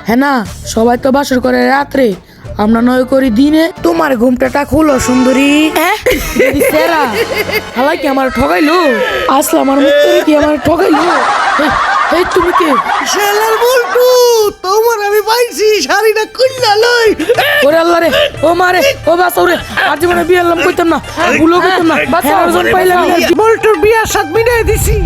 হ্যাঁ না, সবাই তো বাসর করে রাত্রে, আমরা নয় করি দিনে। তোমার ঘুমটাটা খুলো সুন্দরী। সেরা হালাই কি আমার ঠকাইলো? আসলে আমার মুখ কি আমার ঠকাইলো? এই তুমি কে? শালার বল্টু, তোমার আমি পাইছি, শাড়িটা খুললা লই। ওরে আল্লাহ রে, ও মারে, ও বাঁচাও রে, আর জীবনে বিয়ে এলাম কইতাম না, ভুলও কইতাম না, বাঁচাও জন পাইলাম না। বল্টুর বিয়ার সাথ মিটাই দিছি।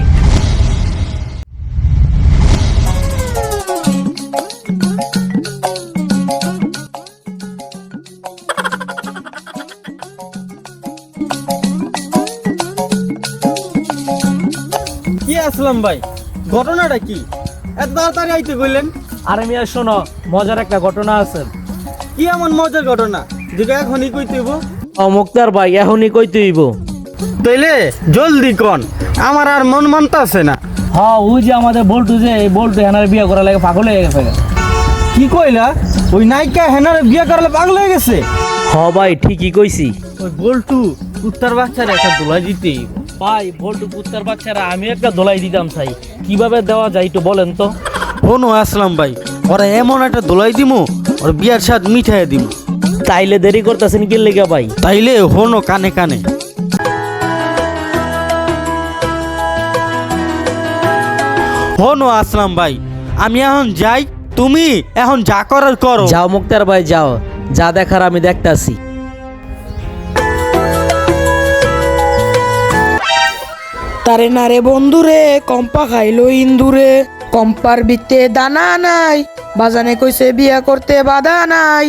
কি আসলাম ভাই, ঘটনাটা কি? এত তাড়াতাড়ি আইতে কইলেন? আরে মিয়া শোনো, মজার একটা ঘটনা আছে। কি এমন মজার ঘটনা যেটা এখনই কইতে হইব? ও মুক্তার ভাই, এখনই কইতে হইব। তাইলে জলদি কন, আমার আর মন মানতাছে না। হ্যাঁ, ওই যে আমাদের বল্টু, যে এই বল্টু হেনার বিয়ে করার লাগে পাগল হয়ে গেছে। কি কইলা? ওই নায়িকা হেনারে বিয়ে করলে পাগল হয়ে গেছে? হ ভাই, ঠিকই কইছি। ওই বল্টু উত্তর বাচ্চারা একটা দোলা দিতে হইব। ভাই বল্টু কুত্তার বাচ্চারা আমি একটা দোলাই দিতাম চাই, কিভাবে দেওয়া যায় একটু বলেন তো। হনো আসলাম ভাই, ওরা এমন একটা দোলাই দিমু, ওর বিয়ার সাথ মিঠাই দিমু। তাইলে দেরি করতেছেন কি লেগে ভাই? তাইলে হনো কানে কানে। হনো আসলাম ভাই, আমি এখন যাই, তুমি এখন যা করার করো। যাও মুক্তার ভাই যাও, যা দেখার আমি দেখতাছি। তারে না রে বন্ধুরে, কম্পা খাইলো ইন্দুরে, কম্পার বিতে দানা নাই, বাজানে কইছে বিয়া করতে বাধা নাই।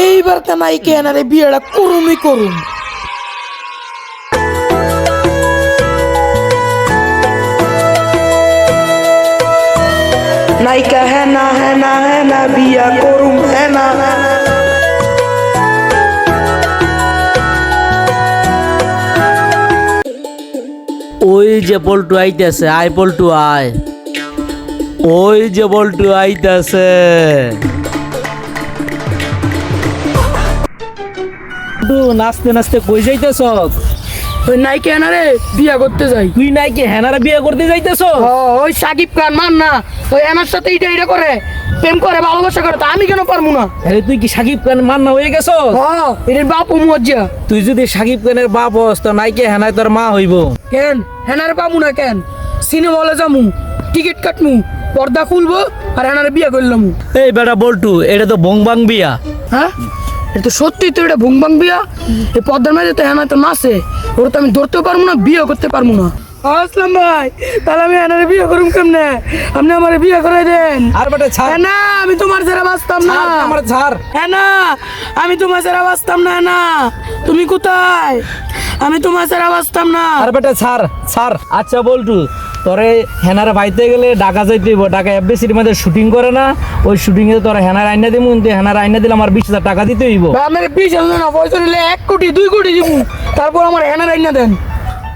এইবার কানাই কে না রে বিয়েটা করুমই করুম। নাইকা হ্যাঁ না হ্যাঁ না হ্যাঁ না বিয়া করুম হ্যাঁ না। ওই যে বল্টু আইতেছে, আয় বল্টু আয়। ওই যে বল্টু আইতেছে। নাচতে নাচতে কই যাইতেছ? ওই নাইকে না রে বিয়া করতে যাই। তুই নাই কি হেনারা বিয়ে করতে যাইতেছ? ওই সাকিব খান মান না, ওই এনার সাথে এটা করে, প্রেম করে, ভালোবাসা করে, তা আমি কেন পারবো না? আরে তুই কি সাকিব খান মান্না হয়ে গেছ? এর বাপ মজ্জা। তুই যদি সাকিব খানের বাপ হস তো নাই কি হেনায় তোর মা হইব? কেন হেনার পাবো না? কেন সিনেমা হলে যামু, টিকিট কাটমু, পর্দা খুলবো, আর হেনারে বিয়া করলাম। এই বেটা বল্টু, এটা তো বংবাং বিয়া। হ্যাঁ, এটা তো সত্যি তো, এটা ভুংবাং বিয়া। এই পর্দার মাঝে তো হেনা তো নাচে, ওরা তো আমি ধরতেও পারবো না, বিয়ে করতে পারবো না। আসলাম ভাই, তাহলে আমি হেনারে বিয়ে করুম কেমনে? আপনি আমার বিয়ে করাই দেন। আর বেটা ছাড় না, আমি তোমার যারা বাঁচতাম না। আমার ছাড়। হ্যাঁ না, আমি তোমার যারা বাঁচতাম না। না, তুমি কোথায়? আমি তোমার যারা বাঁচতাম না। আর বেটা ছাড় ছাড়। আচ্ছা বল্টু, তোরে হেনার বাইতে গেলে ঢাকা যাইতে হইব। ঢাকা এফবিসির মধ্যে শুটিং করে না, ওই শুটিং এ তোর হেনার আইনা দিব, কিন্তু হেনার আইনা দিলে আমার 20,000 টাকা দিতে হইব। আপনার 20,000 না, পয়সা নিলে 1 কোটি 2 কোটি দিব, তারপর আমার হেনার আইনা দেন।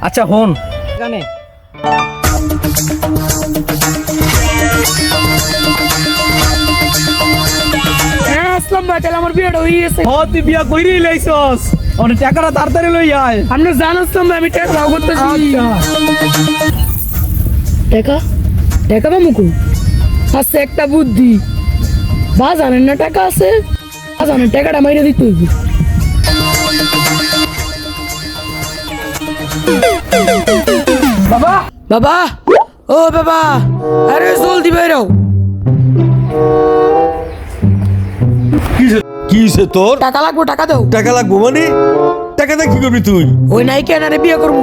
আচ্ছা হন জানে হ্যাঁ আসলাম ভাই, তাহলে আমার বিয়েটা হয়ে গেছে। তুই বিয়া কইরেই লাইছস, অনেক টাকাটা তাড়াতাড়ি লই আয়। আপনি জানাচ্ছেন আমি টাকা দাও করতেছি। টাকা টাকা বা মুকু আছে একটা বুদ্ধি, বা জানেন না টাকা আছে, বা জানেন টাকাটা মাইরে দিতে হইব। বাবা বাবা, ও বাবা, আরে জলদি বেরো। কি হইছে তোর? টাকা লাগবো, টাকা দাও। টাকা লাগবো মানে? টাকাটা কি করবি তুই? ওই নাইকে এনারে বিয়ে করবো।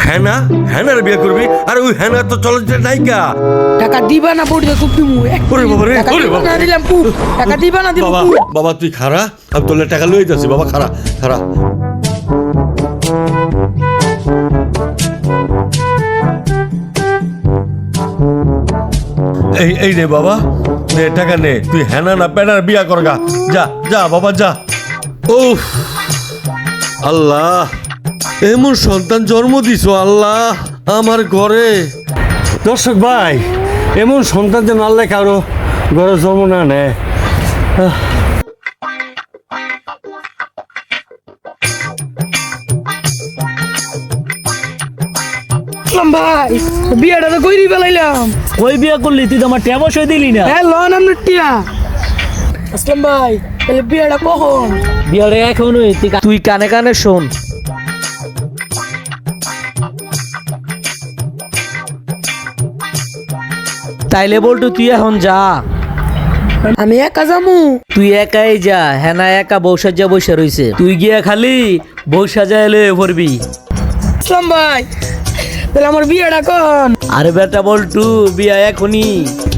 হ্যানা হ্যানার বিয়ে করবি? আর ওই হ্যানা তো চলচ্চিত্রের নায়িকা। টাকা দিবা না পড়ে খুব দিমু। ওরে বাবা রে, টাকা ওরে দিবা বাবা। না দিলাম খুব, টাকা দিবা না দিলাম বাবা খুব। বাবা তুই খারা, আমি তোলে টাকা লই যাচ্ছি। বাবা খারা খারা। এই এই নে বাবা, নে টাকা নে, তুই হ্যানা না প্যানার বিয়া করগা। যা যা বাবা যা। উফ আল্লাহ, এমন সন্তান জন্ম দিছো আল্লাহ আমার ঘরে। দর্শক ভাই, এমন সন্তান যেন আল্লাহ কারো ঘরে জন্ম না নেয়। আসলাম ভাই, বিয়েটা তো কইরি বেলাইলাম। ওই বিয়ে করলি তুই তো আমার টেয়া বসে দিলি না। হ্যাঁ লন আপনার টিয়া। আসলাম ভাই, তাহলে বিয়েটা কখন? বিয়ের এখনই তুই কানে কানে শোন। তাইলে বলটু তুই এখন যা, আমি একা যামু? তুই একাই যা। হ্যাঁ না, একা বউ সাজা বসে রইছে, তুই গিয়া খালি বউ সাজা এলে পড়বি। আসলাম ভাই, তাহলে আমার বিয়েটা কখন? আরে বেটা বলটু, বিয়া এখনই।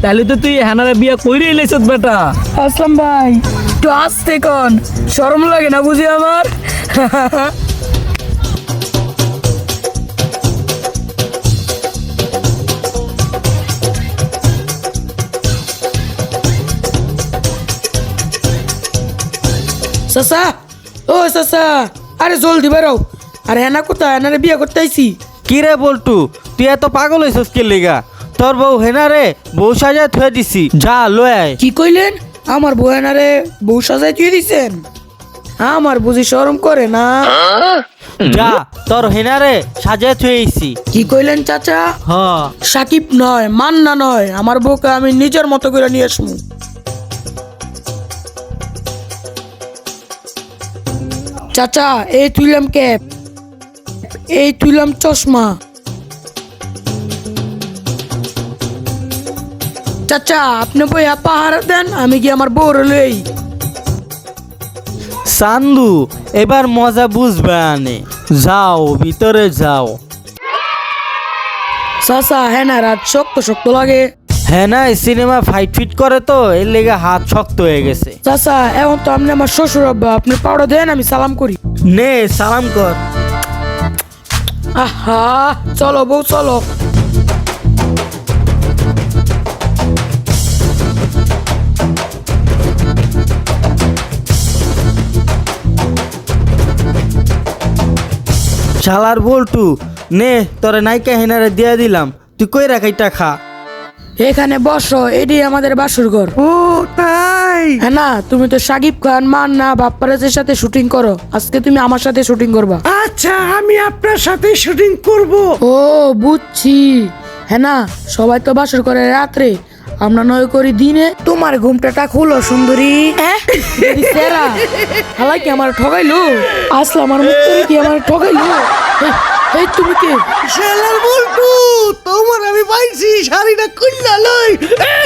তাহলে তো তুই হ্যানারে বিয়া কইরে এলেছ বেটা। আসলাম ভাই, একটু আসতে কন, শরম লাগে না বুঝি আমার? চাচা, ও চাচা, আরে জলদি বেরো। আরে হেনা কোথায়? হেনারে বিয়ে করতে আইছি। কি রে বল্টু, তুই এত পাগল হয়েছিস কে লেগা? তোর বউ হেনারে বউ সাজায় থুয়ে দিছি, যা লয় আয়। কি কইলেন? আমার বউ হেনারে বউ সাজাই দিয়ে দিছেন? আমার বুঝি শরম করে না? যা, তোর হেনারে সাজায় থুয়েছি। কি কইলেন চাচা? হ, সাকিব নয়, মান্না নয়, আমার বউকে আমি নিজের মতো করে নিয়ে আসবো। চাচা, এই তুইলাম ক্যাপ, এই তুইলাম চশমা। চাচা, আপনি বইয়া পাহারা দেন, আমি কি আমার বউর লই। চান্দু, এবার মজা বুঝবে আনে, যাও ভিতরে যাও। চাচা, হ্যাঁ না, রাত শক্ত শক্ত লাগে। হেনা সিনেমা ফাইট ফিট করে তো, এর লেগে হাত শক্ত হয়ে গেছে। চাচা, এখন তো আপনি আমার শ্বশুর আব্বা, আপনি পাউডার দেন, আমি সালাম করি। নে সালাম কর। আহা, চলো বউ চলো। শালার বল্টু, নে তোরে নাইকা হেনারে দিয়া দিলাম, তুই কই রাখাইটা খা। এখানে বসো, এটি আমাদের বাসুর ঘর। ও তাই? হ্যাঁ না, তুমি তো সাকিব খান, মান্না, বাপ্পারাজের সাথে শুটিং করো, আজকে তুমি আমার সাথে শুটিং করবা। আচ্ছা, আমি আপনার সাথে শুটিং করব। ও বুঝছি। হ্যাঁ না, সবাই তো বাসর করে রাত্রে, আমরা নয় করি দিনে। তোমার ঘুমটাটা খুলো সুন্দরী। সেরা হালাই কি আমার ঠগাইলো? আসলে আমার মুখ থেকে কি আমার ঠগাইলো? এই তুমি কে? শালার বল্টু, তোমার আমি পাইছি, শাড়িটা খুললা লই।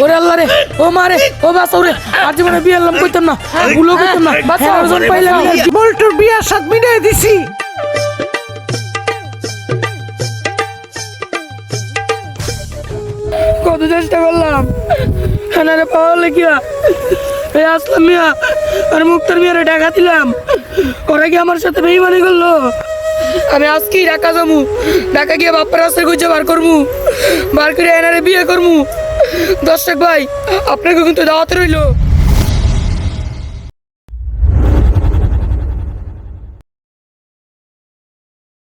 ওরে আল্লাহ রে, ও মারে, ও বাঁচাও রে, আর জীবনে বিয়ে আনলাম কইতাম না, ভুলো কইতাম না, বাঁচাও জন পাইলাম না। বল্টুর বিয়ার সাথ মিটাই দিছি। কত চেষ্টা করলাম এনারে পাওয়া লেগিয়া, এই আসলাম মিয়া আর মুক্তার মিয়ারে টাকা দিলাম, ওরা কি আমার সাথে বেইমানি করলো? আমি আজকেই ঢাকা যাবো, ঢাকা গিয়ে বাপ্পার রাস্তায় খুঁজে বার করবো, বার করে এনারে বিয়ে করবো। দর্শক ভাই, আপনাকে কিন্তু দাওয়াত রইলো।